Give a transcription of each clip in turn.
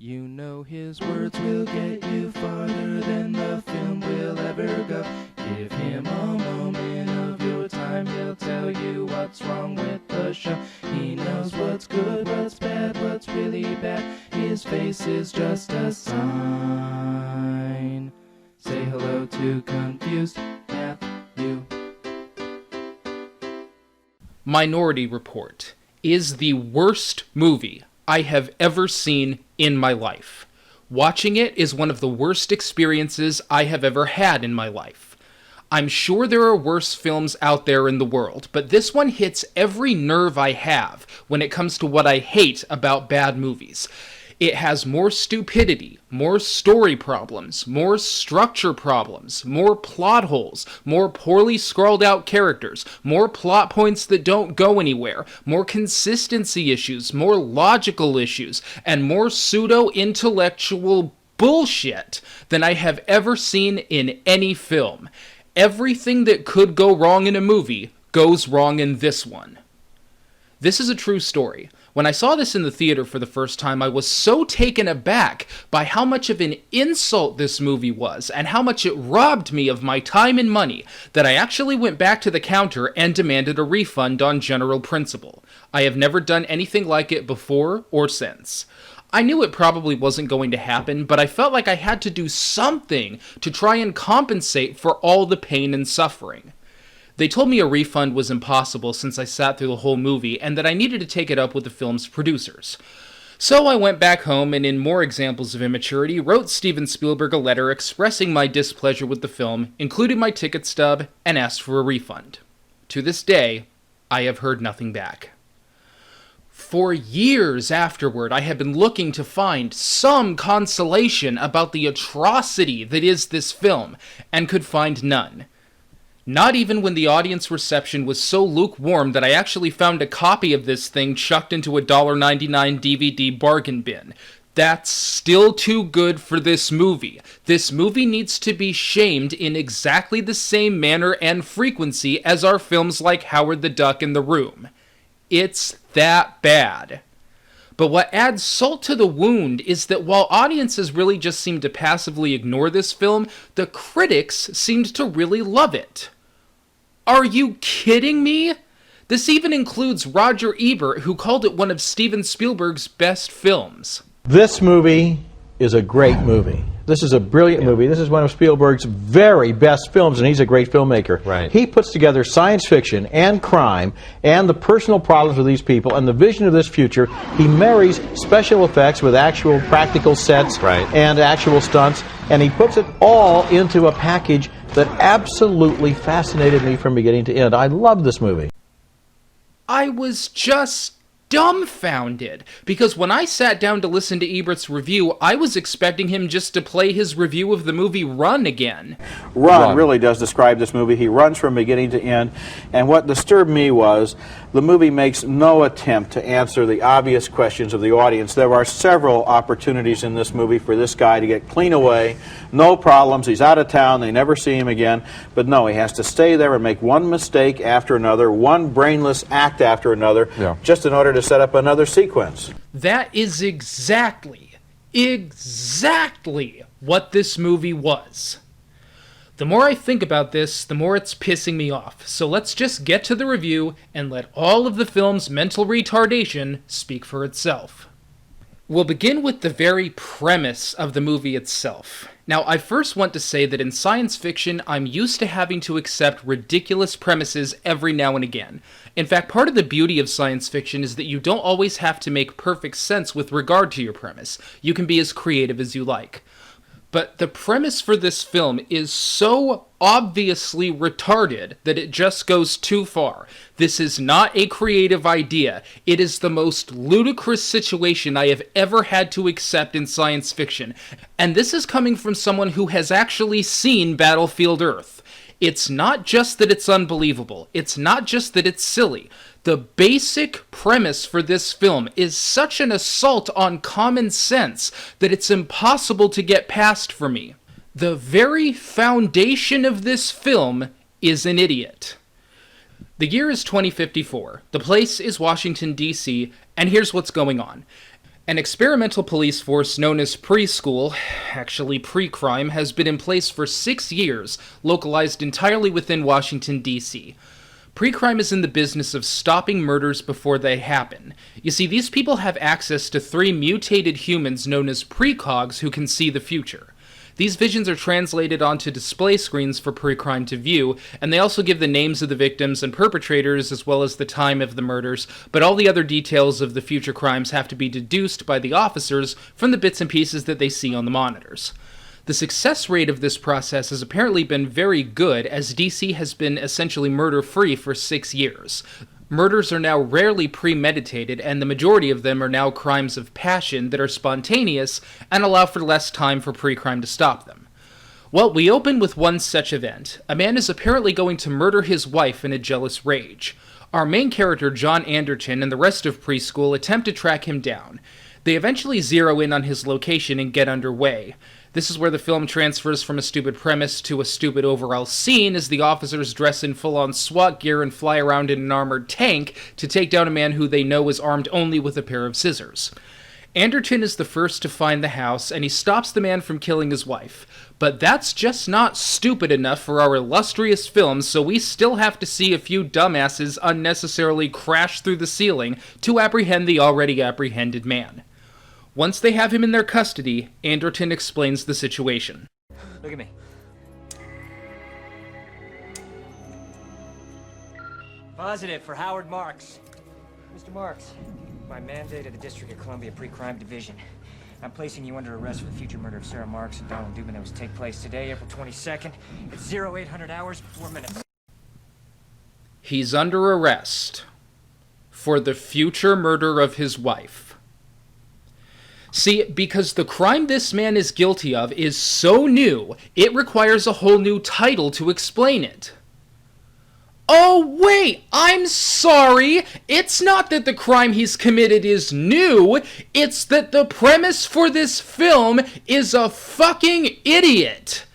You know his words will get you farther than the film will ever go. Give him a moment of your time, he'll tell you what's wrong with the show. He knows what's good, what's bad, what's really bad. His face is just a sign. Say hello to Confused Matthew. Minority Report is the worst movie I have ever seen in my life. Watching it is one of the worst experiences I have ever had in my life. I'm sure there are worse films out there in the world, but this one hits every nerve I have when it comes to what I hate about bad movies. It has more stupidity, more story problems, more structure problems, more plot holes, more poorly scrawled out characters, more plot points that don't go anywhere, more consistency issues, more logical issues, and more pseudo-intellectual bullshit than I have ever seen in any film. Everything that could go wrong in a movie goes wrong in this one. This is a true story. When I saw this in the theater for the first time, I was so taken aback by how much of an insult this movie was and how much it robbed me of my time and money that I actually went back to the counter and demanded a refund on general principle. I have never done anything like it before or since. I knew it probably wasn't going to happen, but I felt like I had to do something to try and compensate for all the pain and suffering. They told me a refund was impossible since I sat through the whole movie, and that I needed to take it up with the film's producers. So I went back home and, in more examples of immaturity, wrote Steven Spielberg a letter expressing my displeasure with the film, included my ticket stub, and asked for a refund. To this day, I have heard nothing back. For years afterward, I had been looking to find some consolation about the atrocity that is this film, and could find none. Not even when the audience reception was so lukewarm that I actually found a copy of this thing chucked into a $1.99 DVD bargain bin. That's still too good for this movie. This movie needs to be shamed in exactly the same manner and frequency as our films like Howard the Duck and The Room. It's that bad. But what adds salt to the wound is that while audiences really just seem to passively ignore this film, the critics seemed to really love it. Are you kidding me? This even includes Roger Ebert, who called it one of Steven Spielberg's best films. This movie is a great movie. This is a brilliant movie. This is one of Spielberg's very best films, and he's a great filmmaker. Right. He puts together science fiction and crime and the personal problems of these people and the vision of this future. He marries special effects with actual practical sets and actual stunts, and he puts it all into a package that absolutely fascinated me from beginning to end. I love this movie. I was just dumbfounded, because when I sat down to listen to Ebert's review, I was expecting him just to play his review of the movie Run again. Run really does describe this movie. He runs from beginning to end, and what disturbed me was the movie makes no attempt to answer the obvious questions of the audience. There are several opportunities in this movie for this guy to get clean away, no problems, he's out of town, they never see him again, but no, he has to stay there and make one mistake after another, one brainless act after another, just in order to set up another sequence. That is exactly what this movie was. The more I think about this, the more it's pissing me off. So let's just get to the review and let all of the film's mental retardation speak for itself. We'll begin with the very premise of the movie itself. Now, I first want to say that in science fiction, I'm used to having to accept ridiculous premises every now and again. In fact, part of the beauty of science fiction is that you don't always have to make perfect sense with regard to your premise. You can be as creative as you like. But the premise for this film is so obviously retarded that it just goes too far. This is not a creative idea. It is the most ludicrous situation I have ever had to accept in science fiction. And this is coming from someone who has actually seen Battlefield Earth. It's not just that it's unbelievable. It's not just that it's silly. The basic premise for this film is such an assault on common sense that it's impossible to get past for me. The very foundation of this film is an idiot. The year is 2054. The place is Washington, D.C., and here's what's going on. An experimental police force known as Preschool, actually Pre-Crime, has been in place for 6 years, localized entirely within Washington, D.C. Pre-Crime is in the business of stopping murders before they happen. You see, these people have access to 3 mutated humans known as precogs who can see the future. These visions are translated onto display screens for Pre-Crime to view, and they also give the names of the victims and perpetrators as well as the time of the murders, but all the other details of the future crimes have to be deduced by the officers from the bits and pieces that they see on the monitors. The success rate of this process has apparently been very good, as DC has been essentially murder-free for 6 years. Murders are now rarely premeditated, and the majority of them are now crimes of passion that are spontaneous and allow for less time for pre-crime to stop them. Well, we open with one such event. A man is apparently going to murder his wife in a jealous rage. Our main character, John Anderton, and the rest of Preschool attempt to track him down. They eventually zero in on his location and get underway. This is where the film transfers from a stupid premise to a stupid overall scene as the officers dress in full-on SWAT gear and fly around in an armored tank to take down a man who they know is armed only with a pair of scissors. Anderton is the first to find the house, and he stops the man from killing his wife. But that's just not stupid enough for our illustrious film, so we still have to see a few dumbasses unnecessarily crash through the ceiling to apprehend the already apprehended man. Once they have him in their custody, Anderton explains the situation. Look at me. Positive for Howard Marks. Mr. Marks, by mandate of the District of Columbia Pre-Crime Division, I'm placing you under arrest for the future murder of Sarah Marks and Donald Dubin that was to take place today, April 22nd, at 0800 hours, 4 minutes. He's under arrest for the future murder of his wife. See, because the crime this man is guilty of is so new, it requires a whole new title to explain it. Oh wait, I'm sorry! It's not that the crime he's committed is new, it's that the premise for this film is a fucking idiot.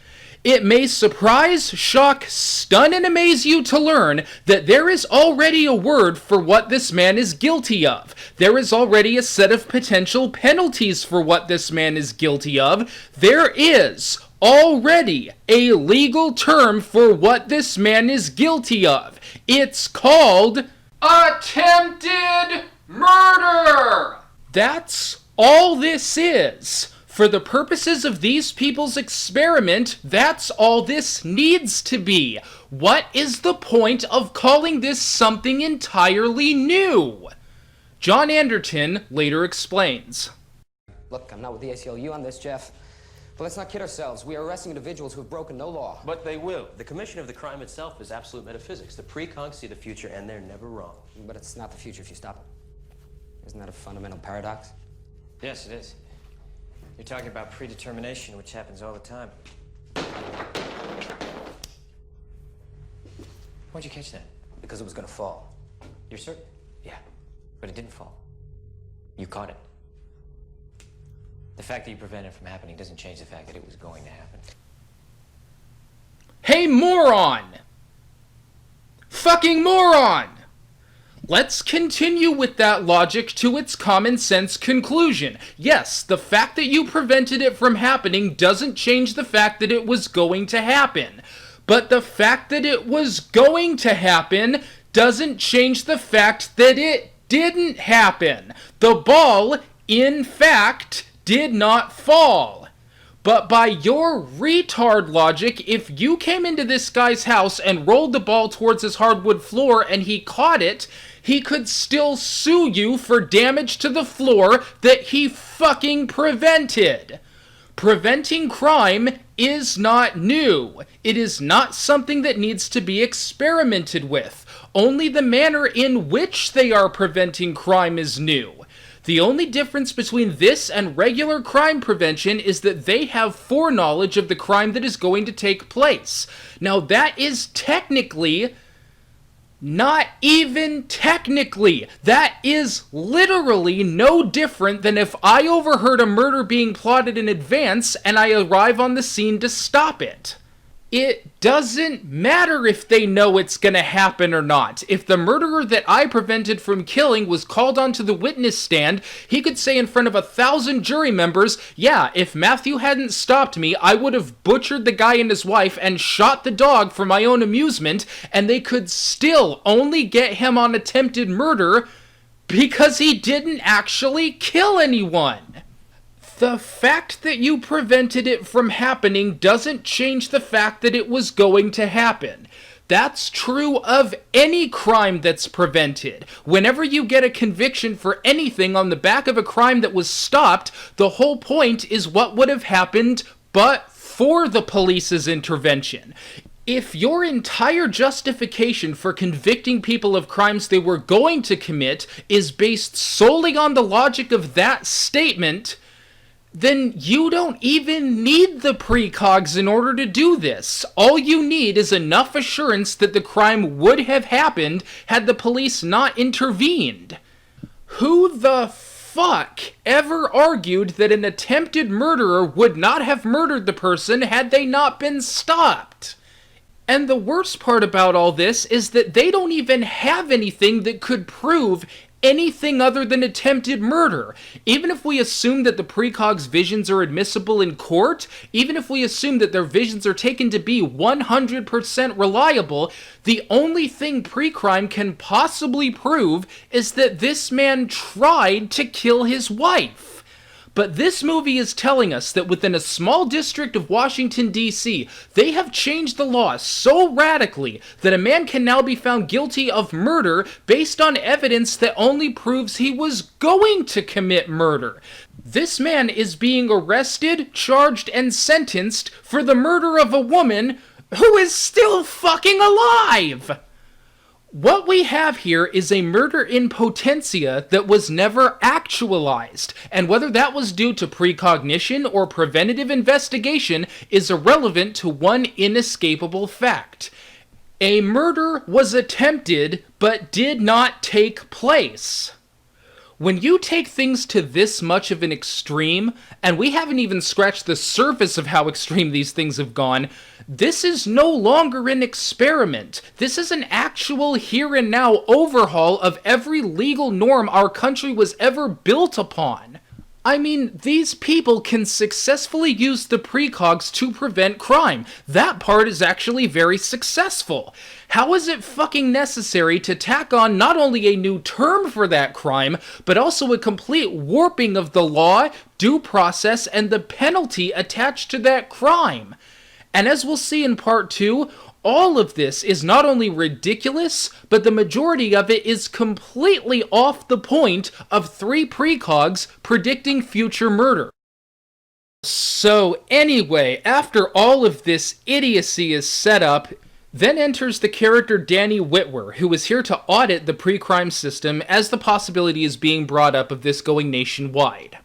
It may surprise, shock, stun, and amaze you to learn that there is already a word for what this man is guilty of. There is already a set of potential penalties for what this man is guilty of. There is already a legal term for what this man is guilty of. It's called attempted murder. That's all this is. For the purposes of these people's experiment, that's all this needs to be. What is the point of calling this something entirely new? John Anderton later explains. Look, I'm not with the ACLU on this, Jeff. But let's not kid ourselves. We are arresting individuals who have broken no law. But they will. The commission of the crime itself is absolute metaphysics. The precogs see the future, and they're never wrong. But it's not the future if you stop it. Isn't that a fundamental paradox? Yes, it is. You're talking about predetermination, which happens all the time. Why'd you catch that? Because it was gonna fall. You're certain? Yeah. But it didn't fall. You caught it. The fact that you prevented it from happening doesn't change the fact that it was going to happen. Hey, moron! Fucking moron! Let's continue with that logic to its common sense conclusion. Yes, the fact that you prevented it from happening doesn't change the fact that it was going to happen. But the fact that it was going to happen doesn't change the fact that it didn't happen. The ball, in fact, did not fall. But by your retard logic, if you came into this guy's house and rolled the ball towards his hardwood floor and he caught it, he could still sue you for damage to the floor that he fucking prevented. Preventing crime is not new. It is not something that needs to be experimented with. Only the manner in which they are preventing crime is new. The only difference between this and regular crime prevention is that they have foreknowledge of the crime that is going to take place. Now that is technically, not even technically, that is literally no different than if I overheard a murder being plotted in advance and I arrive on the scene to stop it. It doesn't matter if they know it's gonna happen or not. If the murderer that I prevented from killing was called onto the witness stand, he could say in front of 1,000 jury members, yeah, if Matthew hadn't stopped me, I would have butchered the guy and his wife and shot the dog for my own amusement, and they could still only get him on attempted murder because he didn't actually kill anyone. The fact that you prevented it from happening doesn't change the fact that it was going to happen. That's true of any crime that's prevented. Whenever you get a conviction for anything on the back of a crime that was stopped, the whole point is what would have happened but for the police's intervention. If your entire justification for convicting people of crimes they were going to commit is based solely on the logic of that statement, then you don't even need the precogs in order to do this. All you need is enough assurance that the crime would have happened had the police not intervened. Who the fuck ever argued that an attempted murderer would not have murdered the person had they not been stopped? And the worst part about all this is that they don't even have anything that could prove anything other than attempted murder. Even if we assume that the precogs' visions are admissible in court, even if we assume that their visions are taken to be 100% reliable, the only thing pre-crime can possibly prove is that this man tried to kill his wife. But this movie is telling us that within a small district of Washington, D.C., they have changed the law so radically that a man can now be found guilty of murder based on evidence that only proves he was going to commit murder. This man is being arrested, charged, and sentenced for the murder of a woman who is still fucking alive! What we have here is a murder in potentia that was never actualized, and whether that was due to precognition or preventative investigation is irrelevant to one inescapable fact. A murder was attempted, but did not take place. When you take things to this much of an extreme, and we haven't even scratched the surface of how extreme these things have gone, this is no longer an experiment. This is an actual here and now overhaul of every legal norm our country was ever built upon. I mean, these people can successfully use the precogs to prevent crime. That part is actually very successful. How is it fucking necessary to tack on not only a new term for that crime, but also a complete warping of the law, due process, and the penalty attached to that crime? And as we'll see in part 2, all of this is not only ridiculous, but the majority of it is completely off the point of 3 precogs predicting future murder. So anyway, after all of this idiocy is set up, then enters the character Danny Whitwer, who is here to audit the pre-crime system as the possibility is being brought up of this going nationwide.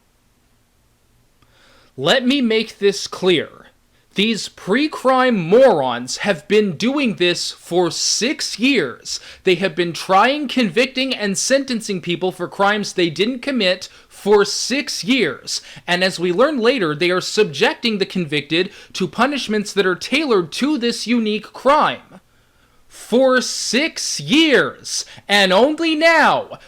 Let me make this clear. These pre-crime morons have been doing this for 6 years. They have been trying, convicting, and sentencing people for crimes they didn't commit for 6 years. And as we learn later, they are subjecting the convicted to punishments that are tailored to this unique crime. For 6 years. And only now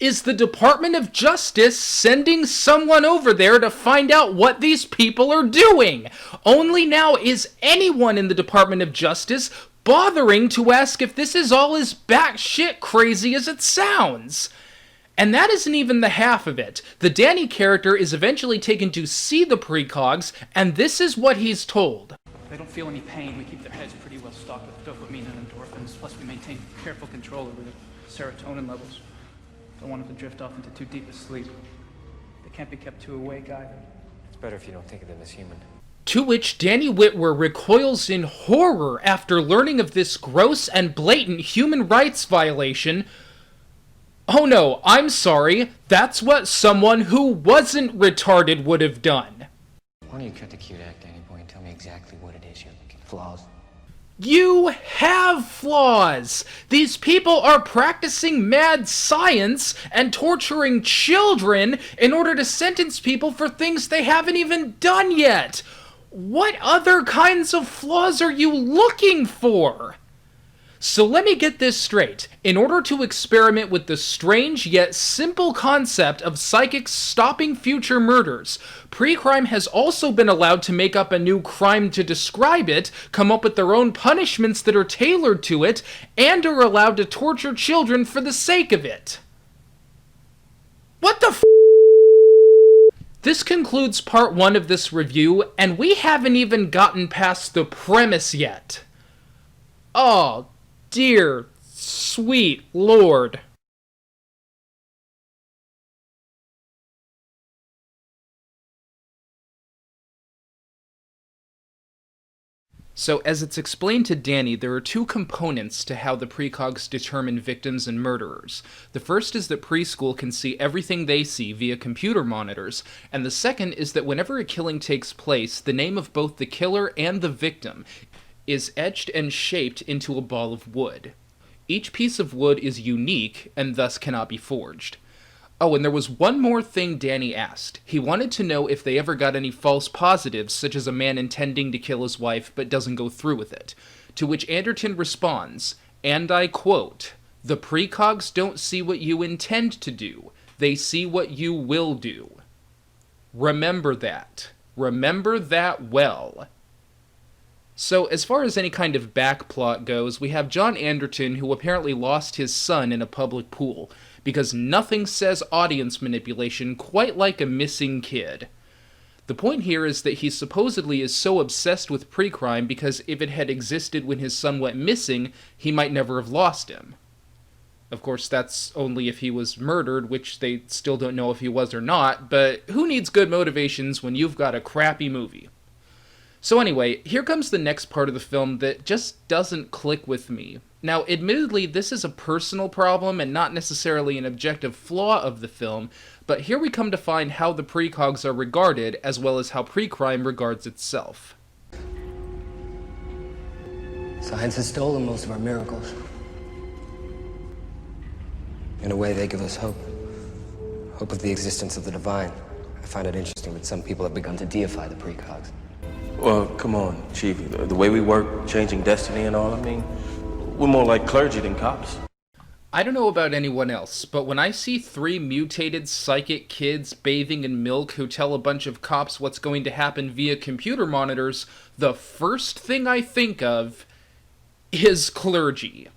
is the Department of Justice sending someone over there to find out what these people are doing. Only now is anyone in the Department of Justice bothering to ask if this is all as batshit crazy as it sounds. And that isn't even the half of it. The Danny character is eventually taken to see the precogs, and this is what he's told. They don't feel any pain. We keep their heads pretty well stocked with dopamine and endorphins, plus we maintain careful control over the serotonin levels. Don't want them to drift off into too deep a sleep. They can't be kept too awake either. It's better if you don't think of them as human. To which Danny Whitwer recoils in horror after learning of this gross and blatant human rights violation. Oh no, I'm sorry. That's what someone who wasn't retarded would have done. Why don't you cut the cute act, Danny boy, and tell me exactly what it is you're looking for? Flaws? You have flaws! These people are practicing mad science and torturing children in order to sentence people for things they haven't even done yet! What other kinds of flaws are you looking for? So let me get this straight. In order to experiment with the strange yet simple concept of psychics stopping future murders, pre-crime has also been allowed to make up a new crime to describe it, come up with their own punishments that are tailored to it, and are allowed to torture children for the sake of it. What the f***? This concludes part 1 of this review, and we haven't even gotten past the premise yet. Oh, dear, sweet Lord. So, as it's explained to Danny, there are 2 components to how the precogs determine victims and murderers. The first is that preschool can see everything they see via computer monitors, and the second is that whenever a killing takes place, the name of both the killer and the victim is etched and shaped into a ball of wood. Each piece of wood is unique, and thus cannot be forged. Oh, and there was one more thing Danny asked. He wanted to know if they ever got any false positives, such as a man intending to kill his wife but doesn't go through with it. To which Anderton responds, and I quote, "The precogs don't see what you intend to do. They see what you will do." Remember that. Remember that well. So, as far as any kind of backplot goes, we have John Anderton, who apparently lost his son in a public pool, because nothing says audience manipulation quite like a missing kid. The point here is that he supposedly is so obsessed with pre-crime because if it had existed when his son went missing, he might never have lost him. Of course, that's only if he was murdered, which they still don't know if he was or not, but who needs good motivations when you've got a crappy movie? So anyway, here comes the next part of the film that just doesn't click with me. Now, admittedly, this is a personal problem and not necessarily an objective flaw of the film, but here we come to find how the precogs are regarded, as well as how pre-crime regards itself. Science has stolen most of our miracles. In a way, they give us hope. Hope of the existence of the divine. I find it interesting that some people have begun to deify the precogs. Well, come on, Chief. The way we work, changing destiny and all, I mean, we're more like clergy than cops. I don't know about anyone else, but when I see 3 mutated psychic kids bathing in milk who tell a bunch of cops what's going to happen via computer monitors, the first thing I think of is clergy.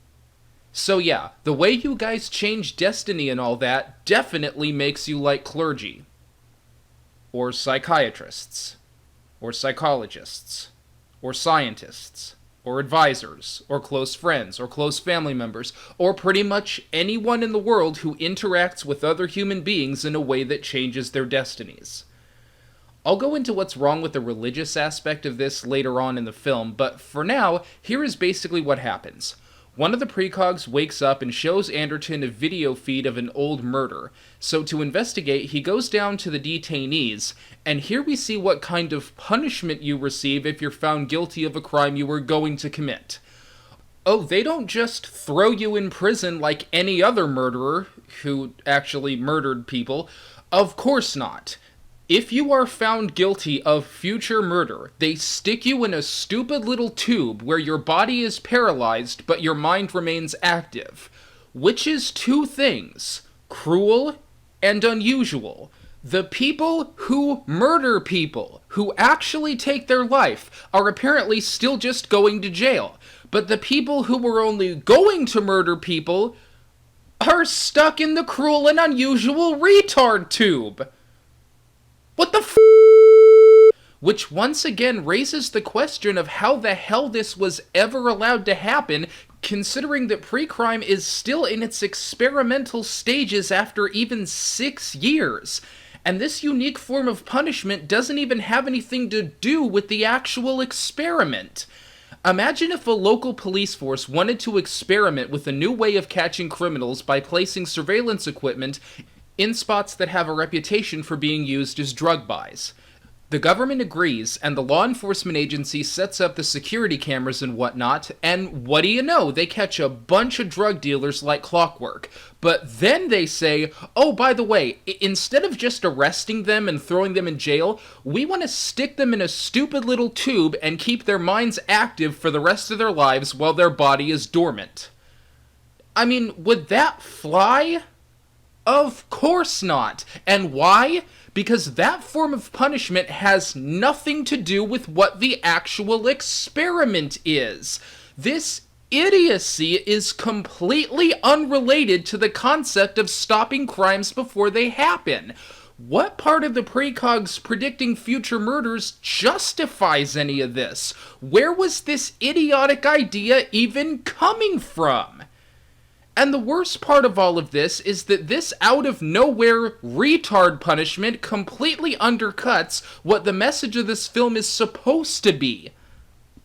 So yeah, the way you guys change destiny and all that definitely makes you like clergy. Or psychiatrists. Or psychologists. Or scientists. Or advisors, or close friends, or close family members, or pretty much anyone in the world who interacts with other human beings in a way that changes their destinies. I'll go into what's wrong with the religious aspect of this later on in the film, but for now, here is basically what happens. One of the precogs wakes up and shows Anderton a video feed of an old murder, so to investigate, he goes down to the detainees, and here we see what kind of punishment you receive if you're found guilty of a crime you were going to commit. Oh, they don't just throw you in prison like any other murderer who actually murdered people. Of course not. If you are found guilty of future murder, they stick you in a stupid little tube where your body is paralyzed but your mind remains active. Which is 2 things: cruel and unusual. The people who murder people, who actually take their life, are apparently still just going to jail. But the people who were only going to murder people are stuck in the cruel and unusual retard tube. What the f***? Which once again raises the question of how the hell this was ever allowed to happen, considering that pre-crime is still in its experimental stages after even 6 years. And this unique form of punishment doesn't even have anything to do with the actual experiment. Imagine if a local police force wanted to experiment with a new way of catching criminals by placing surveillance equipment in spots that have a reputation for being used as drug buys. The government agrees, and the law enforcement agency sets up the security cameras and whatnot, and what do you know? They catch a bunch of drug dealers like clockwork. But then they say, oh, by the way, instead of just arresting them and throwing them in jail, we want to stick them in a stupid little tube and keep their minds active for the rest of their lives while their body is dormant. I mean, would that fly? Of course not. And why? Because that form of punishment has nothing to do with what the actual experiment is. This idiocy is completely unrelated to the concept of stopping crimes before they happen. What part of the precogs predicting future murders justifies any of this? Where was this idiotic idea even coming from? And the worst part of all of this is that this out-of-nowhere retard punishment completely undercuts what the message of this film is supposed to be.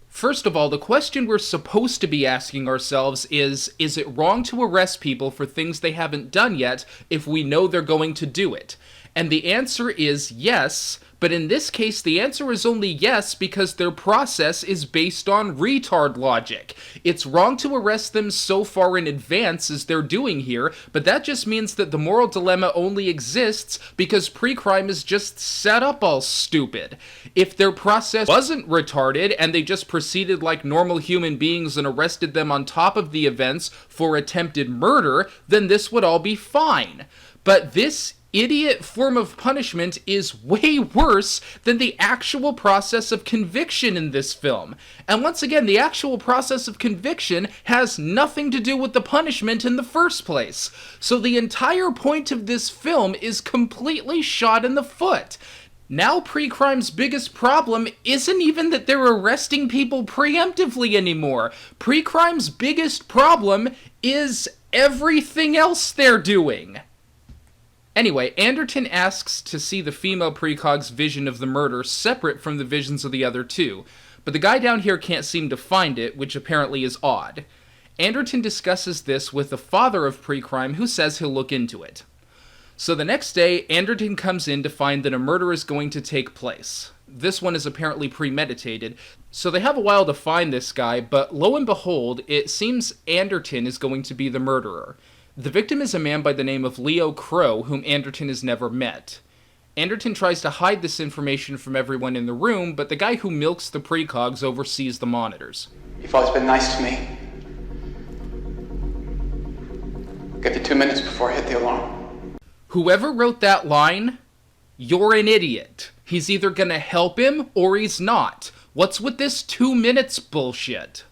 First of all, the question we're supposed to be asking ourselves is it wrong to arrest people for things they haven't done yet if we know they're going to do it? And the answer is yes, but in this case the answer is only yes because their process is based on retard logic. It's wrong to arrest them so far in advance as they're doing here, but that just means that the moral dilemma only exists because pre-crime is just set up all stupid. If their process wasn't retarded and they just proceeded like normal human beings and arrested them on top of the events for attempted murder, then this would all be fine. But this idiot form of punishment is way worse than the actual process of conviction in this film. And once again, the actual process of conviction has nothing to do with the punishment in the first place. So the entire point of this film is completely shot in the foot. Now pre-crime's biggest problem isn't even that they're arresting people preemptively anymore. Pre-crime's biggest problem is everything else they're doing. Anyway, Anderton asks to see the female precog's vision of the murder separate from the visions of the other two, but the guy down here can't seem to find it, which apparently is odd. Anderton discusses this with the father of pre-crime, who says he'll look into it. So the next day, Anderton comes in to find that a murder is going to take place. This one is apparently premeditated, so they have a while to find this guy, but lo and behold, it seems Anderton is going to be the murderer. The victim is a man by the name of Leo Crow, whom Anderton has never met. Anderton tries to hide this information from everyone in the room, but the guy who milks the precogs oversees the monitors. You've always been nice to me. I'll give you 2 minutes before I hit the alarm. Whoever wrote that line, you're an idiot. He's either gonna help him or he's not. What's with this 2 minutes bullshit?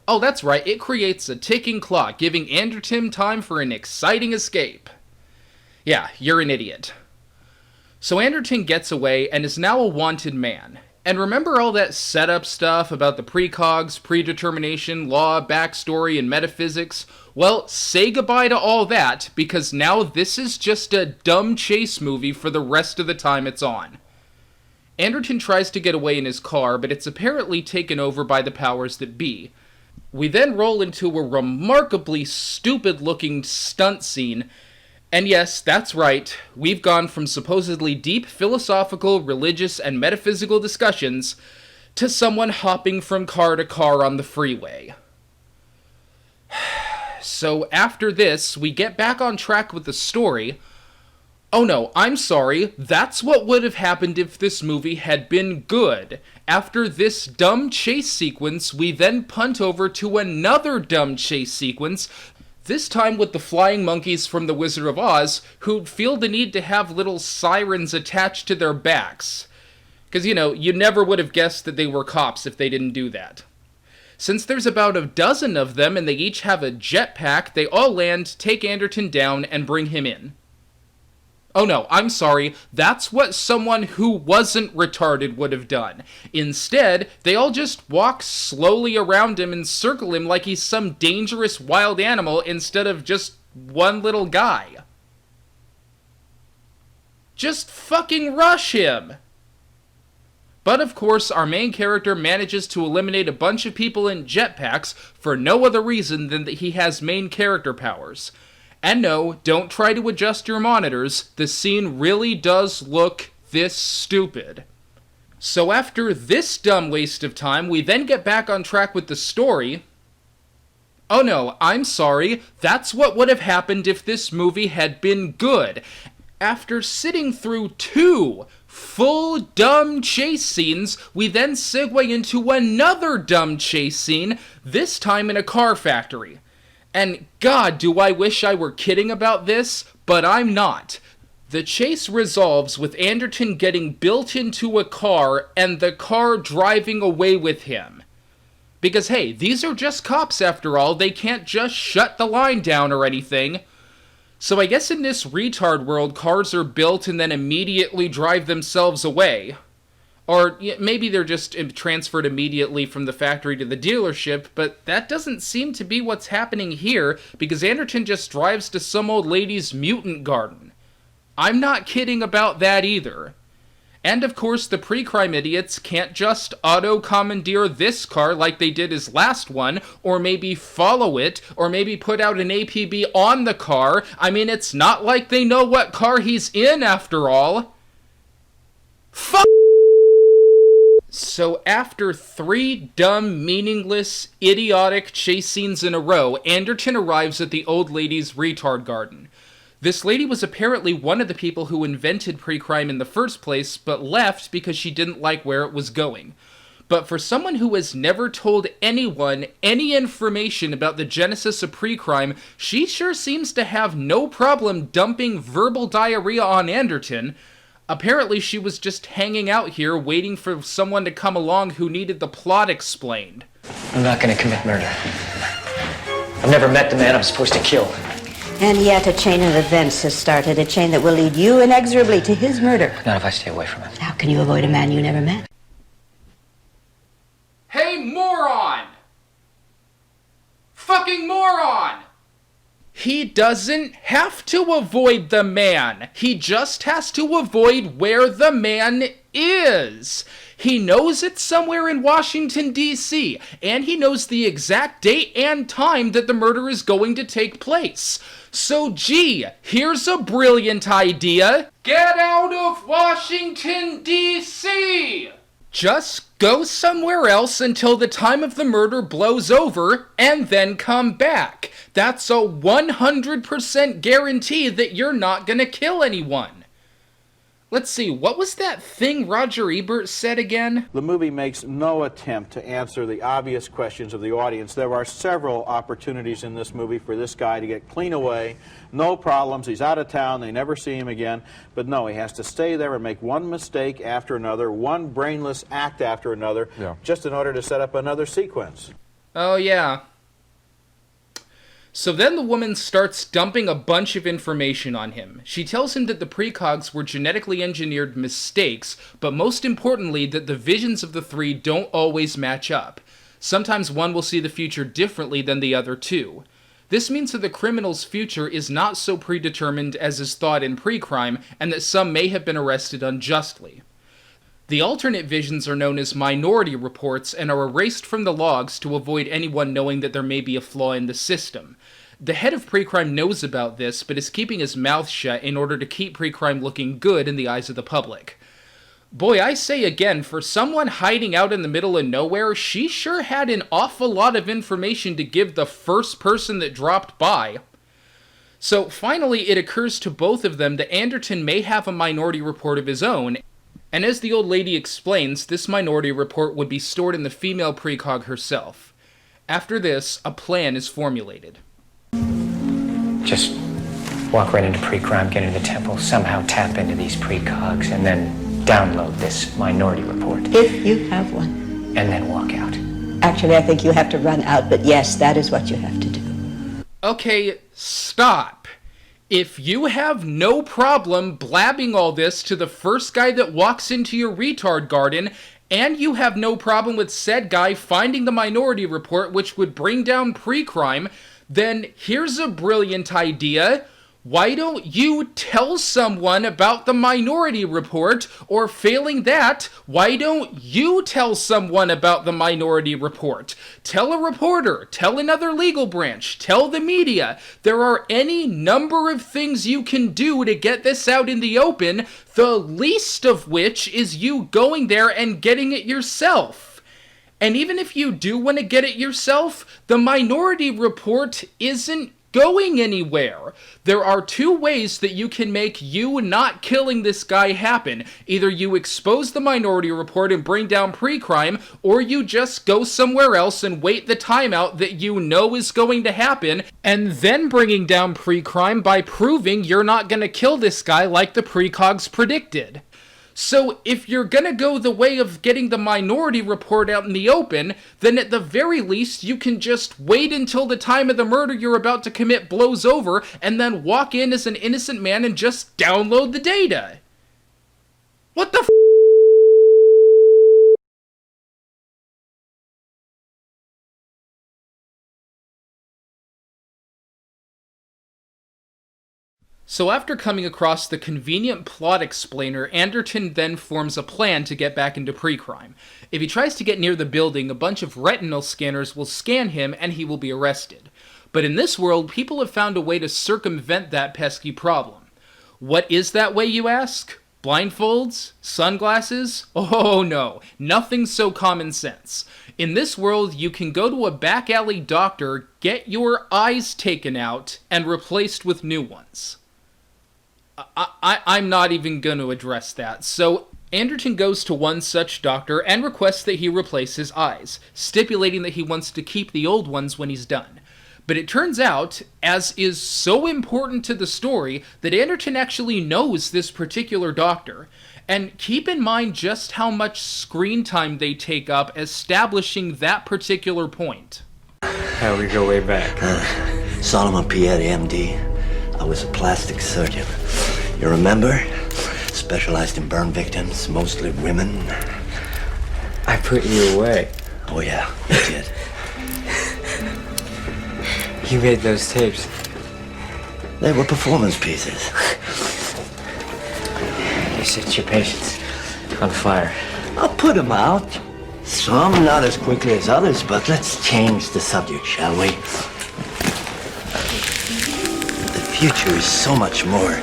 Oh, that's right, it creates a ticking clock, giving Anderton time for an exciting escape. Yeah, you're an idiot. So Anderton gets away and is now a wanted man. And remember all that setup stuff about the precogs, predetermination, law, backstory, and metaphysics? Well, say goodbye to all that, because now this is just a dumb chase movie for the rest of the time it's on. Anderton tries to get away in his car, but it's apparently taken over by the powers that be. We then roll into a remarkably stupid-looking stunt scene, and yes, that's right, we've gone from supposedly deep philosophical, religious, and metaphysical discussions to someone hopping from car to car on the freeway. So after this, we get back on track with the story. Oh no, I'm sorry, that's what would have happened if this movie had been good. After this dumb chase sequence, we then punt over to another dumb chase sequence, this time with the flying monkeys from The Wizard of Oz, who feel the need to have little sirens attached to their backs. Because, you know, you never would have guessed that they were cops if they didn't do that. Since there's about a dozen of them and they each have a jetpack, they all land, take Anderton down, and bring him in. Oh no, I'm sorry, that's what someone who wasn't retarded would have done. Instead, they all just walk slowly around him and circle him like he's some dangerous wild animal instead of just one little guy. Just fucking rush him! But of course, our main character manages to eliminate a bunch of people in jetpacks for no other reason than that he has main character powers. And no, don't try to adjust your monitors, the scene really does look this stupid. So after this dumb waste of time, we then get back on track with the story. Oh no, I'm sorry. That's what would have happened if this movie had been good. After sitting through 2 full dumb chase scenes, we then segue into another dumb chase scene, this time in a car factory. And God, do I wish I were kidding about this, but I'm not. The chase resolves with Anderton getting built into a car and the car driving away with him. Because hey, these are just cops after all, they can't just shut the line down or anything. So I guess in this retard world, cars are built and then immediately drive themselves away. Or maybe they're just transferred immediately from the factory to the dealership, but that doesn't seem to be what's happening here, because Anderton just drives to some old lady's mutant garden. I'm not kidding about that either. And of course, the pre-crime idiots can't just auto-commandeer this car like they did his last one, or maybe follow it, or maybe put out an APB on the car. I mean, it's not like they know what car he's in after all. Fuck! So after 3 dumb, meaningless, idiotic chase scenes in a row, Anderton arrives at the old lady's retard garden. This lady was apparently one of the people who invented pre-crime in the first place, but left because she didn't like where it was going. But for someone who has never told anyone any information about the genesis of pre-crime, she sure seems to have no problem dumping verbal diarrhea on Anderton. Apparently she was just hanging out here waiting for someone to come along who needed the plot explained. I'm not gonna commit murder. I've never met the man I'm supposed to kill. And yet a chain of events has started, a chain that will lead you inexorably to his murder. Not if I stay away from him. How can you avoid a man you never met? Hey, moron! Fucking moron! He doesn't have to avoid the man. He just has to avoid where the man is. He knows it's somewhere in Washington, D.C., and he knows the exact date and time that the murder is going to take place. So, gee, here's a brilliant idea. Get out of Washington, D.C.! Just go somewhere else until the time of the murder blows over, and then come back. That's a 100% guarantee that you're not gonna kill anyone. Let's see, what was that thing Roger Ebert said again? The movie makes no attempt to answer the obvious questions of the audience. There are several opportunities in this movie for this guy to get clean away. No problems. He's out of town. They never see him again. But no, he has to stay there and make one mistake after another, one brainless act after another, just in order to set up another sequence. Oh, yeah. So then the woman starts dumping a bunch of information on him. She tells him that the precogs were genetically engineered mistakes, but most importantly that the visions of the 3 don't always match up. Sometimes one will see the future differently than the other 2. This means that the criminal's future is not so predetermined as is thought in pre-crime, and that some may have been arrested unjustly. The alternate visions are known as minority reports and are erased from the logs to avoid anyone knowing that there may be a flaw in the system. The head of pre-crime knows about this, but is keeping his mouth shut in order to keep pre-crime looking good in the eyes of the public. Boy, I say again, for someone hiding out in the middle of nowhere, she sure had an awful lot of information to give the first person that dropped by. So finally, it occurs to both of them that Anderton may have a minority report of his own, and as the old lady explains, this minority report would be stored in the female precog herself. After this, a plan is formulated. Just walk right into pre-crime, get into the temple, somehow tap into these precogs, and then download this minority report. If you have one. And then walk out. Actually, I think you have to run out, but yes, that is what you have to do. Okay, stop. If you have no problem blabbing all this to the first guy that walks into your retard garden, and you have no problem with said guy finding the minority report which would bring down pre-crime, then here's a brilliant idea. Why don't you tell someone about the Minority Report? Or failing that, why don't you tell someone about the Minority Report? Tell a reporter, tell another legal branch, tell the media. There are any number of things you can do to get this out in the open, the least of which is you going there and getting it yourself. And even if you do want to get it yourself, the Minority Report isn't going anywhere. There are two ways that you can make you not killing this guy happen. Either you expose the Minority Report and bring down pre-crime, or you just go somewhere else and wait the time out that you know is going to happen, and then bringing down pre-crime by proving you're not going to kill this guy like the precogs predicted. So if you're gonna go the way of getting the Minority Report out in the open, then at the very least you can just wait until the time of the murder you're about to commit blows over, and then walk in as an innocent man and just download the data. What the f***? So after coming across the convenient plot explainer, Anderton then forms a plan to get back into pre-crime. If he tries to get near the building, a bunch of retinal scanners will scan him and he will be arrested. But in this world, people have found a way to circumvent that pesky problem. What is that way, you ask? Blindfolds? Sunglasses? Oh no, nothing so common sense. In this world, you can go to a back alley doctor, get your eyes taken out, and replaced with new ones. I'm not even going to address that. So Anderton goes to one such doctor and requests that he replace his eyes, stipulating that he wants to keep the old ones when he's done. But it turns out, as is so important to the story, that Anderton actually knows this particular doctor. And keep in mind just how much screen time they take up establishing that particular point. How we go way back. Solomon Pierre, MD. I was a plastic surgeon. You remember? Specialized in burn victims, mostly women. I put you away. Oh yeah, you did. You made those tapes. They were performance pieces. You set your patients on fire. I'll put them out. Some not as quickly as others, but let's change the subject, shall we? The future is so much more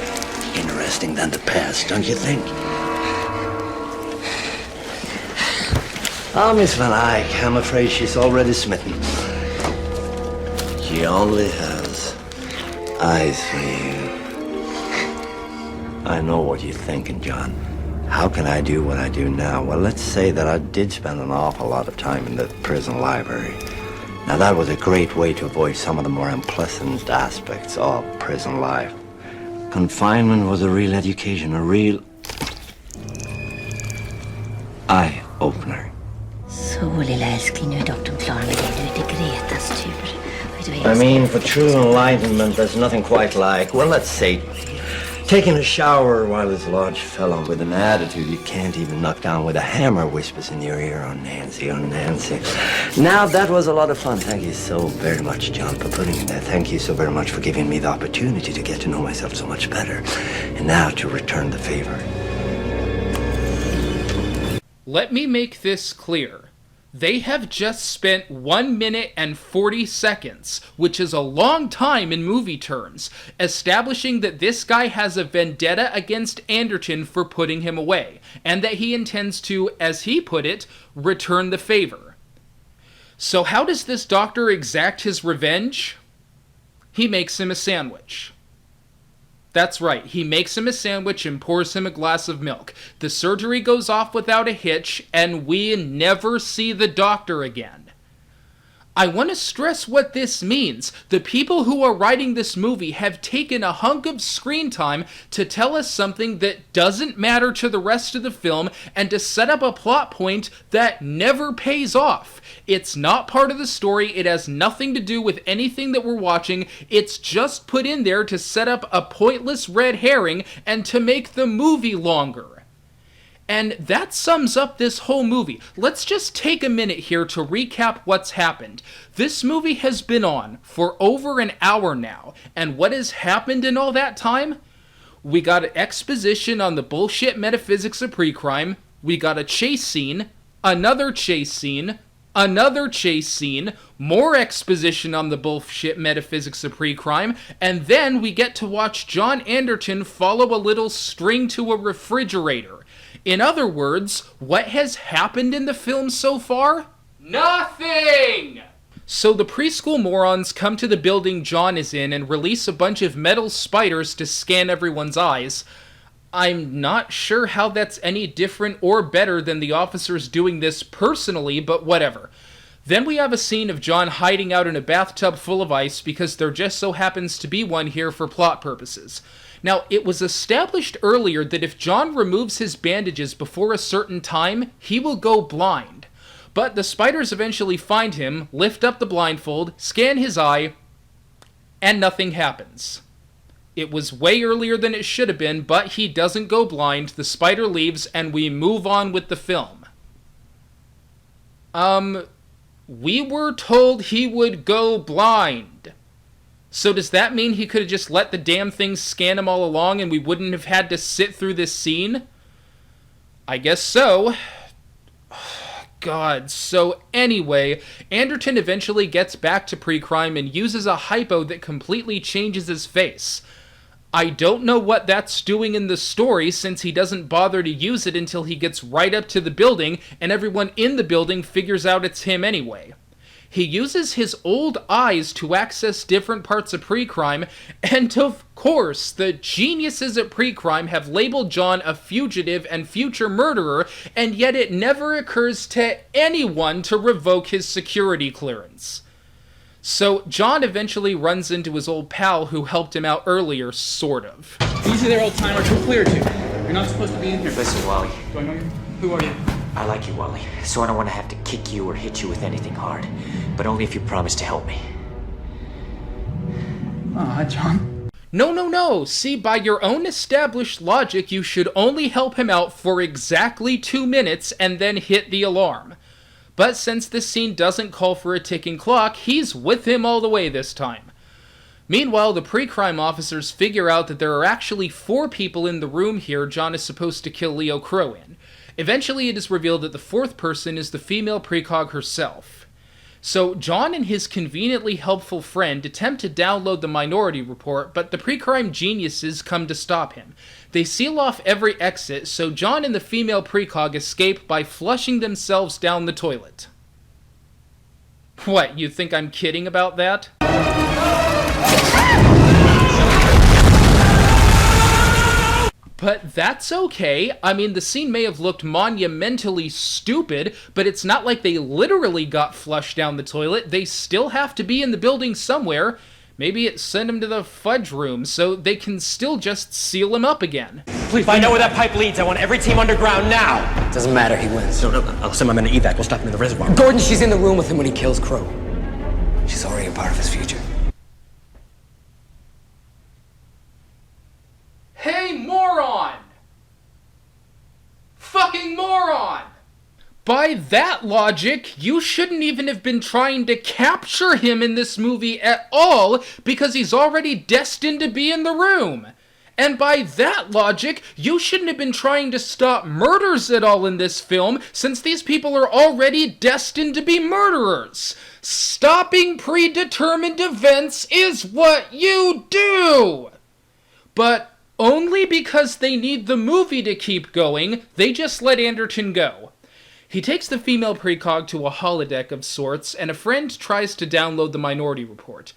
interesting than the past, don't you think? Oh, Miss Van Eyck, I'm afraid she's already smitten. She only has eyes for you. I know what you're thinking, John. How can I do what I do now? Well, let's say that I did spend an awful lot of time in the prison library. Now, that was a great way to avoid some of the more unpleasant aspects of prison life. Confinement was a real education, a real eye-opener. Så lilla älskling, nu är doktorn klar med dig. Du är till Gretas tur. I mean, for true enlightenment, there's nothing quite like, well, let's say, taking a shower while this large fellow with an attitude you can't even knock down with a hammer whispers in your ear, "Oh, Nancy, oh, Nancy." Now, that was a lot of fun. Thank you so very much, John, for putting it there. Thank you so very much for giving me the opportunity to get to know myself so much better. And now to return the favor. Let me make this clear. They have just spent 1 minute and 40 seconds, which is a long time in movie terms, establishing that this guy has a vendetta against Anderton for putting him away, and that he intends to, as he put it, return the favor. So how does this doctor exact his revenge? He makes him a sandwich. That's right, he makes him a sandwich and pours him a glass of milk. The surgery goes off without a hitch, and we never see the doctor again. I want to stress what this means. The people who are writing this movie have taken a hunk of screen time to tell us something that doesn't matter to the rest of the film and to set up a plot point that never pays off. It's not part of the story. It has nothing to do with anything that we're watching. It's just put in there to set up a pointless red herring and to make the movie longer. And that sums up this whole movie. Let's just take a minute here to recap what's happened. This movie has been on for over an hour now, and what has happened in all that time? We got an exposition on the bullshit metaphysics of pre-crime, we got a chase scene, another chase scene, another chase scene, more exposition on the bullshit metaphysics of pre-crime, and then we get to watch John Anderton follow a little string to a refrigerator. In other words, what has happened in the film so far? Nothing! So the preschool morons come to the building John is in and release a bunch of metal spiders to scan everyone's eyes. I'm not sure how that's any different or better than the officers doing this personally, but whatever. Then we have a scene of John hiding out in a bathtub full of ice because there just so happens to be one here for plot purposes. Now, it was established earlier that if John removes his bandages before a certain time, he will go blind. But the spiders eventually find him, lift up the blindfold, scan his eye, and nothing happens. It was way earlier than it should have been, but he doesn't go blind, the spider leaves, and we move on with the film. We were told he would go blind. So does that mean he could have just let the damn thing scan him all along and we wouldn't have had to sit through this scene? I guess so. God, so anyway, Anderton eventually gets back to pre-crime and uses a hypo that completely changes his face. I don't know what that's doing in the story since he doesn't bother to use it until he gets right up to the building and everyone in the building figures out it's him anyway. He uses his old eyes to access different parts of pre-crime, and of course, the geniuses at pre-crime have labeled John a fugitive and future murderer, and yet it never occurs to anyone to revoke his security clearance. So John eventually runs into his old pal who helped him out earlier, sort of. These are their old timers who cleared you. You're not supposed to be in here. Listen, Wally. Do I know you? Who are you? I like you, Wally, so I don't want to have to kick you or hit you with anything hard. But only if you promise to help me. Aw, John. No. See, by your own established logic, you should only help him out for exactly 2 minutes and then hit the alarm. But since this scene doesn't call for a ticking clock, he's with him all the way this time. Meanwhile, the pre-crime officers figure out that there are actually 4 people in the room here John is supposed to kill Leo Crow in. Eventually, it is revealed that the 4th person is the female precog herself. So, John and his conveniently helpful friend attempt to download the Minority Report, but the pre-crime geniuses come to stop him. They seal off every exit, so John and the female precog escape by flushing themselves down the toilet. What, you think I'm kidding about that? But that's okay. I mean, the scene may have looked monumentally stupid, but it's not like they literally got flushed down the toilet. They still have to be in the building somewhere. Maybe it sent them to the fudge room, so they can still just seal them up again. Please find out where that pipe leads. I want every team underground now. Doesn't matter, he wins. No, I'll send my men to evac. We'll stop him in the reservoir. Gordon, she's in the room with him when he kills Crow. She's already a part of his future. Hey, moron! Fucking moron! By that logic, you shouldn't even have been trying to capture him in this movie at all, because he's already destined to be in the room. And by that logic, you shouldn't have been trying to stop murders at all in this film, since these people are already destined to be murderers. Stopping predetermined events is what you do! But only because they need the movie to keep going, they just let Anderton go. He takes the female precog to a holodeck of sorts, and a friend tries to download the Minority Report.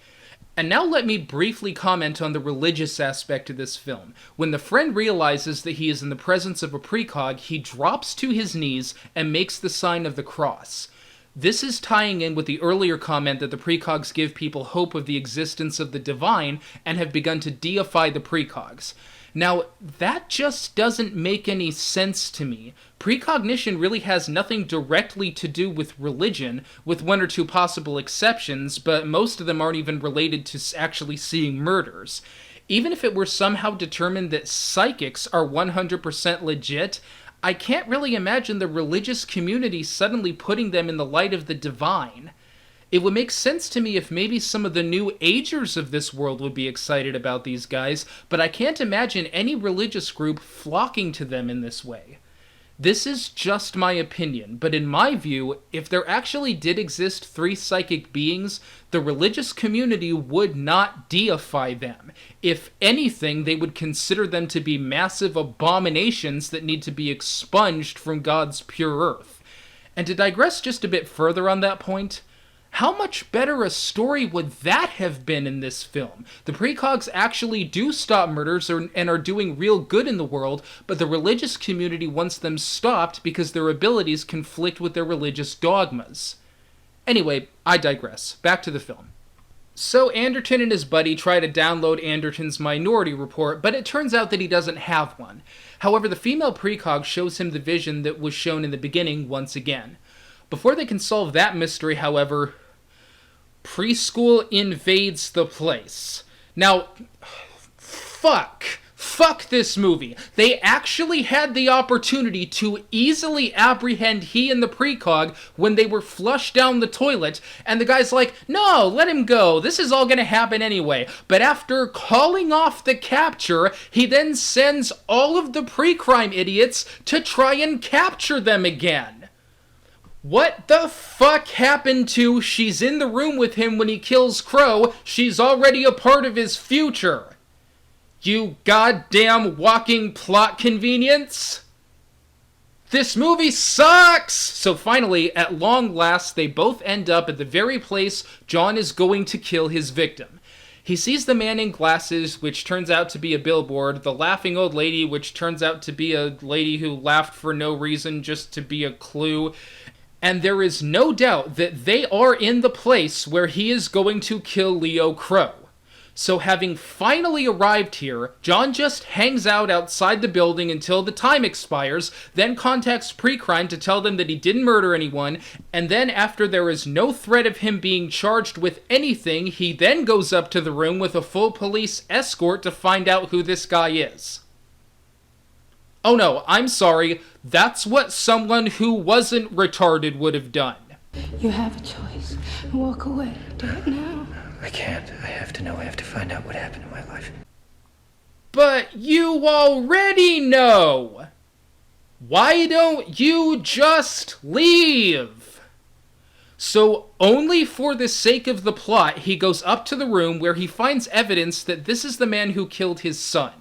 And now let me briefly comment on the religious aspect of this film. When the friend realizes that he is in the presence of a precog, he drops to his knees and makes the sign of the cross. This is tying in with the earlier comment that the precogs give people hope of the existence of the divine and have begun to deify the precogs. Now, that just doesn't make any sense to me. Precognition really has nothing directly to do with religion, with 1 or 2 possible exceptions, but most of them aren't even related to actually seeing murders. Even if it were somehow determined that psychics are 100% legit, I can't really imagine the religious community suddenly putting them in the light of the divine. It would make sense to me if maybe some of the new agers of this world would be excited about these guys, but I can't imagine any religious group flocking to them in this way. This is just my opinion, but in my view, if there actually did exist 3 psychic beings, the religious community would not deify them. If anything, they would consider them to be massive abominations that need to be expunged from God's pure earth. And to digress just a bit further on that point, how much better a story would that have been in this film? The precogs actually do stop murders and are doing real good in the world, but the religious community wants them stopped because their abilities conflict with their religious dogmas. Anyway, I digress. Back to the film. So Anderton and his buddy try to download Anderton's Minority Report, but it turns out that he doesn't have one. However, the female precog shows him the vision that was shown in the beginning once again. Before they can solve that mystery, however, preschool invades the place. Now, fuck this movie. They actually had the opportunity to easily apprehend he and the precog when they were flushed down the toilet, and the guy's like, no, let him go, this is all gonna happen anyway. But after calling off the capture, he then sends all of the pre-crime idiots to try and capture them again. What the fuck happened to she's in the room with him when he kills Crow, she's already a part of his future? You goddamn walking plot convenience? This movie sucks! So finally, at long last, they both end up at the very place John is going to kill his victim. He sees the man in glasses, which turns out to be a billboard, the laughing old lady, which turns out to be a lady who laughed for no reason, just to be a clue, and there is no doubt that they are in the place where he is going to kill Leo Crow. So having finally arrived here, John just hangs out outside the building until the time expires, then contacts pre-crime to tell them that he didn't murder anyone, and then after there is no threat of him being charged with anything, he then goes up to the room with a full police escort to find out who this guy is. Oh no, I'm sorry, that's what someone who wasn't retarded would have done. You have a choice. Walk away. Do it now. I can't. I have to know. I have to find out what happened in my life. But you already know! Why don't you just leave? So, only for the sake of the plot, he goes up to the room where he finds evidence that this is the man who killed his son.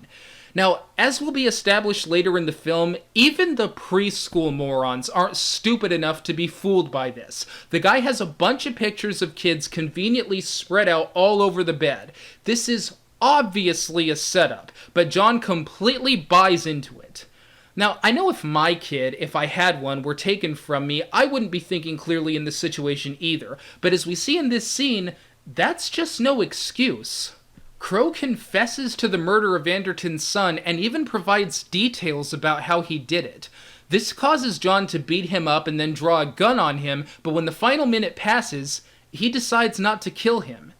Now, as will be established later in the film, even the preschool morons aren't stupid enough to be fooled by this. The guy has a bunch of pictures of kids conveniently spread out all over the bed. This is obviously a setup, but John completely buys into it. Now, I know if my kid, if I had one, were taken from me, I wouldn't be thinking clearly in this situation either. But as we see in this scene, that's just no excuse. Crow confesses to the murder of Anderton's son and even provides details about how he did it. This causes John to beat him up and then draw a gun on him, but when the final minute passes, he decides not to kill him.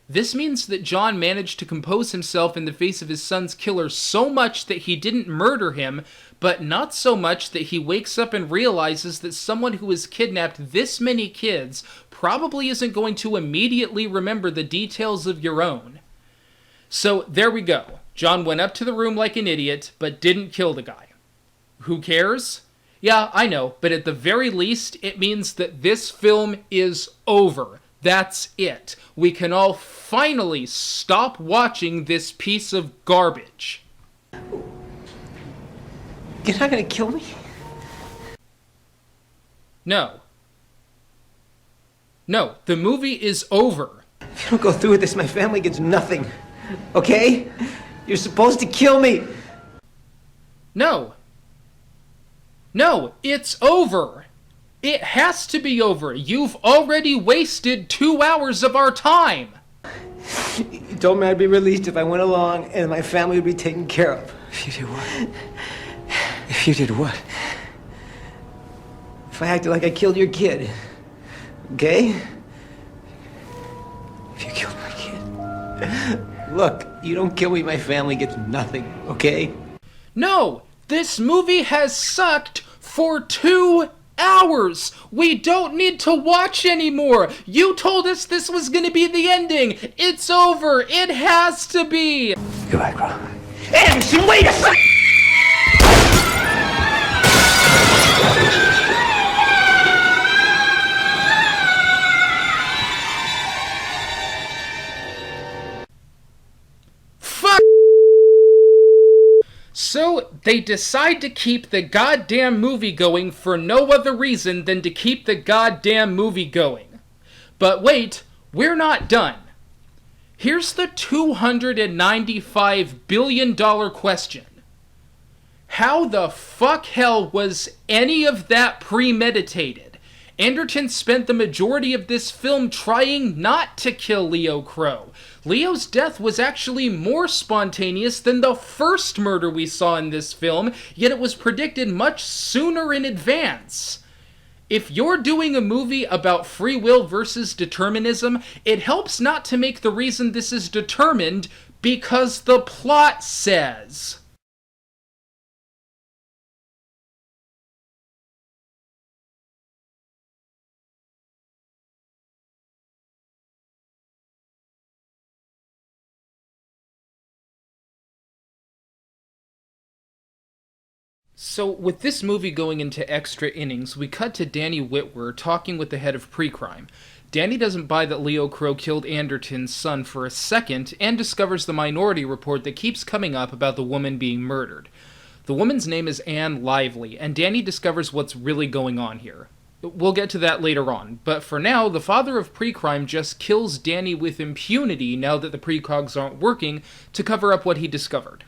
This means that John managed to compose himself in the face of his son's killer so much that he didn't murder him, but not so much that he wakes up and realizes that someone who has kidnapped this many kids probably isn't going to immediately remember the details of your own. So, there we go. John went up to the room like an idiot, but didn't kill the guy. Who cares? Yeah, I know, but at the very least, it means that this film is over. That's it. We can all finally stop watching this piece of garbage. You're not gonna kill me? No. No, the movie is over. If you don't go through with this, my family gets nothing. Okay? You're supposed to kill me. No. No, it's over. It has to be over. You've already wasted 2 hours of our time. You told me I'd be released if I went along and my family would be taken care of. If you did what? If you did what? If I acted like I killed your kid. Okay? If you killed my kid. Look, you don't kill me, my family gets nothing, okay? No, This movie has sucked for 2 hours. We don't need to watch anymore. You told us this was gonna be the ending. It's over. It has to be. Goodbye, Crow. Anderson, wait a second! Fuck. So, they decide to keep the goddamn movie going for no other reason than to keep the goddamn movie going. But wait, we're not done. Here's the $295 billion question. How the fuck hell was any of that premeditated? Anderton spent the majority of this film trying not to kill Leo Crow. Leo's death was actually more spontaneous than the first murder we saw in this film, yet it was predicted much sooner in advance. If you're doing a movie about free will versus determinism, it helps not to make the reason this is determined because the plot says. So, with this movie going into extra innings, we cut to Danny Whitwer talking with the head of pre-crime. Danny doesn't buy that Leo Crow killed Anderton's son for a second, and discovers the Minority Report that keeps coming up about the woman being murdered. The woman's name is Anne Lively, and Danny discovers what's really going on here. We'll get to that later on, but for now, the father of pre-crime just kills Danny with impunity now that the precogs aren't working to cover up what he discovered.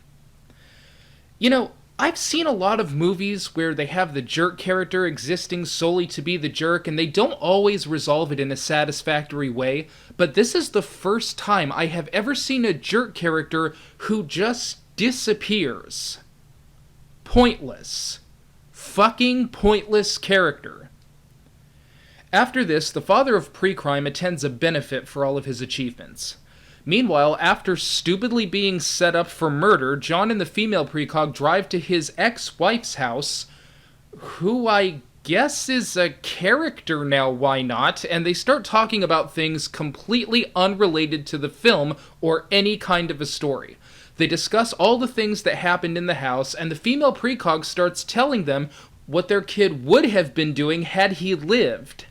You know, I've seen a lot of movies where they have the jerk character existing solely to be the jerk, and they don't always resolve it in a satisfactory way, but this is the first time I have ever seen a jerk character who just disappears. Pointless. Fucking pointless character. After this, the father of pre-crime attends a benefit for all of his achievements. Meanwhile, after stupidly being set up for murder, John and the female precog drive to his ex-wife's house, who I guess is a character now, why not? And they start talking about things completely unrelated to the film or any kind of a story. They discuss all the things that happened in the house, and the female precog starts telling them what their kid would have been doing had he lived.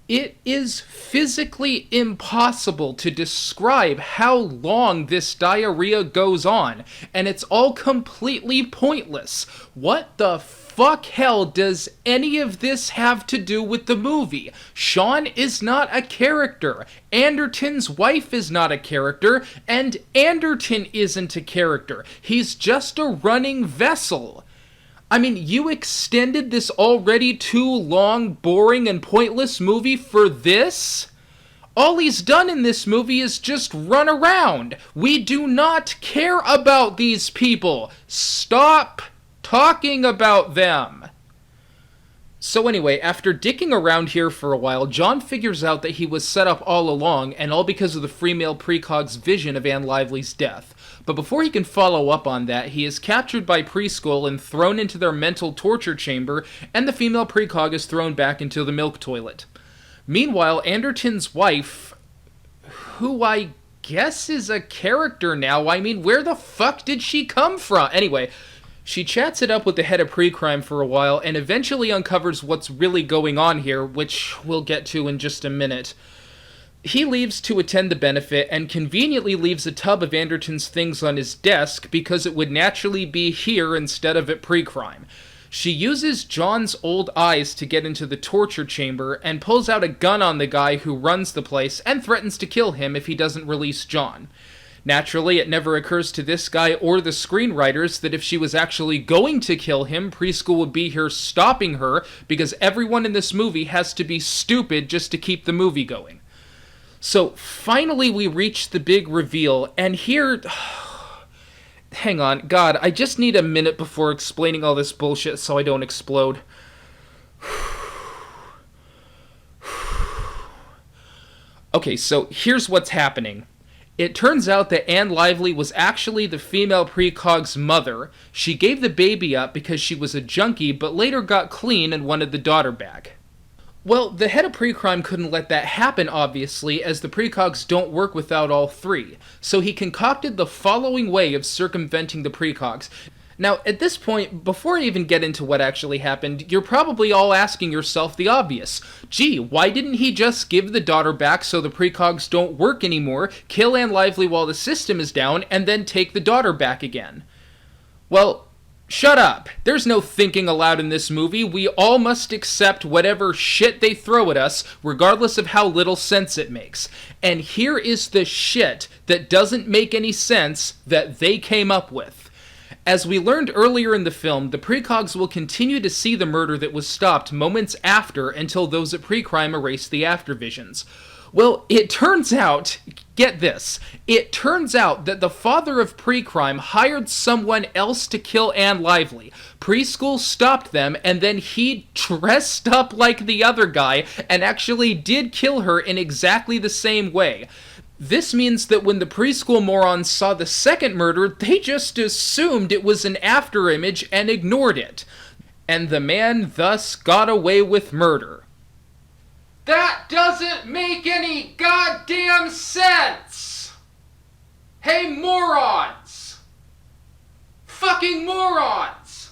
It is physically impossible to describe how long this diarrhea goes on, and it's all completely pointless. What the fuck hell does any of this have to do with the movie? Sean is not a character, Anderton's wife is not a character, and Anderton isn't a character. He's just a running vessel. I mean, you extended this already too long, boring, and pointless movie for this? All he's done in this movie is just run around. We do not care about these people. Stop talking about them. So anyway, after dicking around here for a while, John figures out that he was set up all along, and all because of the female precog's vision of Anne Lively's death. But before he can follow up on that, he is captured by Preschool and thrown into their mental torture chamber, and the female precog is thrown back into the milk toilet. Meanwhile, Anderton's wife, who I guess is a character now, I mean, where the fuck did she come from? Anyway, she chats it up with the head of pre-crime for a while, and eventually uncovers what's really going on here, which we'll get to in just a minute. He leaves to attend the benefit, and conveniently leaves a tub of Anderton's things on his desk because it would naturally be here instead of at pre-crime. She uses John's old eyes to get into the torture chamber, and pulls out a gun on the guy who runs the place, and threatens to kill him if he doesn't release John. Naturally, it never occurs to this guy or the screenwriters that if she was actually going to kill him, Preschool would be here stopping her, because everyone in this movie has to be stupid just to keep the movie going. So, finally we reach the big reveal, and here... Hang on, God, I just need a minute before explaining all this bullshit so I don't explode. Okay, so here's what's happening. It turns out that Anne Lively was actually the female precog's mother. She gave the baby up because she was a junkie, but later got clean and wanted the daughter back. Well, the head of pre-crime couldn't let that happen, obviously, as the precogs don't work without all three. So he concocted the following way of circumventing the precogs. Now, at this point, before I even get into what actually happened, you're probably all asking yourself the obvious. Gee, why didn't he just give the daughter back so the precogs don't work anymore, kill Anne Lively while the system is down, and then take the daughter back again? Well, shut up. There's no thinking aloud in this movie. We all must accept whatever shit they throw at us, regardless of how little sense it makes. And here is the shit that doesn't make any sense that they came up with. As we learned earlier in the film, the precogs will continue to see the murder that was stopped moments after until those at pre-crime erase the aftervisions. Well, it turns out, get this, it turns out that the father of pre-crime hired someone else to kill Anne Lively. Preschool stopped them, and then he dressed up like the other guy and actually did kill her in exactly the same way. This means that when the preschool morons saw the second murder, they just assumed it was an afterimage and ignored it. And the man thus got away with murder. That doesn't make any goddamn sense! Hey, morons! Fucking morons!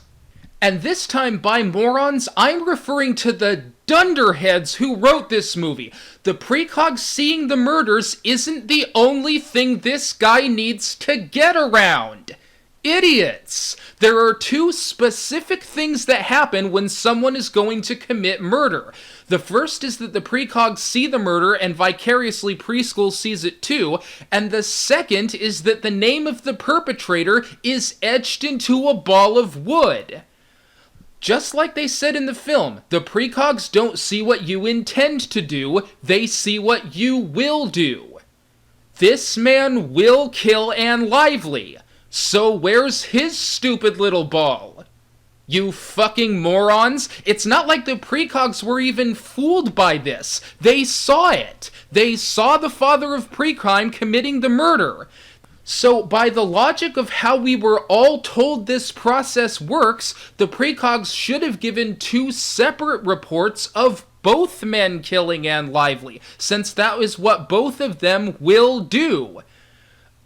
And this time by morons, I'm referring to the dunderheads who wrote this movie. The precogs seeing the murders isn't the only thing this guy needs to get around. Idiots! There are two specific things that happen when someone is going to commit murder. The first is that the precogs see the murder and vicariously preschool sees it too, and the second is that the name of the perpetrator is etched into a ball of wood. Just like they said in the film, the precogs don't see what you intend to do, they see what you will do. This man will kill Anne Lively, so where's his stupid little ball? You fucking morons! It's not like the precogs were even fooled by this. They saw it. They saw the father of pre-crime committing the murder. So, by the logic of how we were all told this process works, the precogs should have given two separate reports of both men killing Anne Lively, since that is what both of them will do.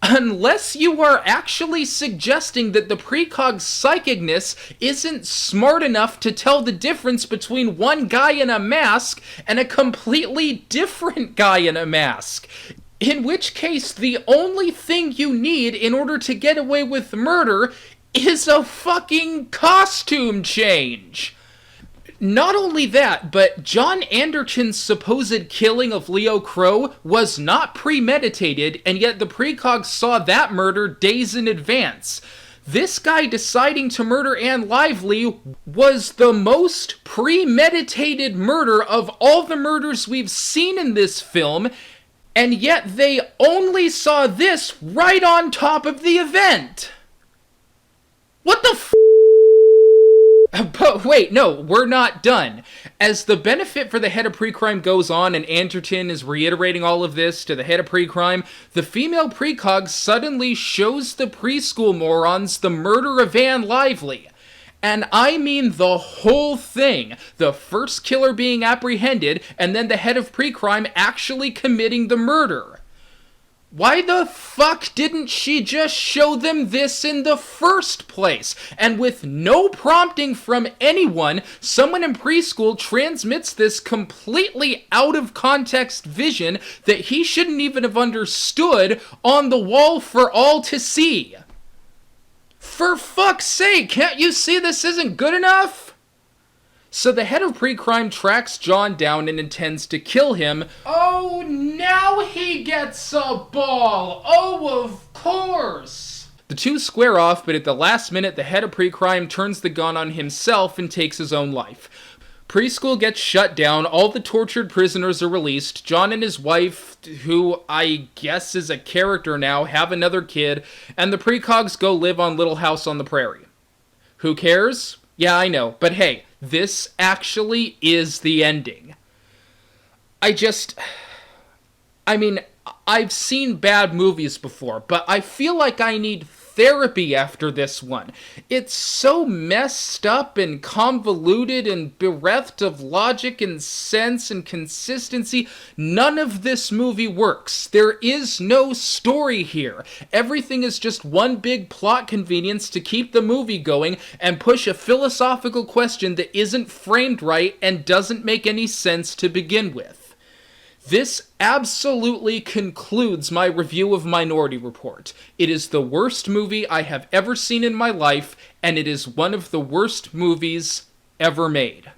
Unless you are actually suggesting that the precog's psychicness isn't smart enough to tell the difference between one guy in a mask and a completely different guy in a mask. In which case, the only thing you need in order to get away with murder is a fucking costume change. Not only that, but John Anderton's supposed killing of Leo Crow was not premeditated, and yet the precogs saw that murder days in advance. This guy deciding to murder Anne Lively was the most premeditated murder of all the murders we've seen in this film, and yet they only saw this right on top of the event. What the f***? But wait, no, we're not done. As the benefit for the head of pre-crime goes on and Anderton is reiterating all of this to the head of pre-crime, the female precog suddenly shows the preschool morons the murder of Anne Lively. And I mean the whole thing. The first killer being apprehended, and then the head of pre-crime actually committing the murder. Why the fuck didn't she just show them this in the first place? And with no prompting from anyone, someone in preschool transmits this completely out of context vision that he shouldn't even have understood on the wall for all to see. For fuck's sake, can't you see this isn't good enough? So the head of pre-crime tracks John down and intends to kill him. Oh, now he gets a ball! Oh, of course! The two square off, but at the last minute, the head of pre-crime turns the gun on himself and takes his own life. Preschool gets shut down, all the tortured prisoners are released, John and his wife, who I guess is a character now, have another kid, and the precogs go live on Little House on the Prairie. Who cares? Yeah, I know, but hey, this actually is the ending. I I've seen bad movies before, but I feel like I need therapy after this one. It's so messed up and convoluted and bereft of logic and sense and consistency. None of this movie works. There is no story here. Everything is just one big plot convenience to keep the movie going and push a philosophical question that isn't framed right and doesn't make any sense to begin with. This absolutely concludes my review of Minority Report. It is the worst movie I have ever seen in my life, and it is one of the worst movies ever made.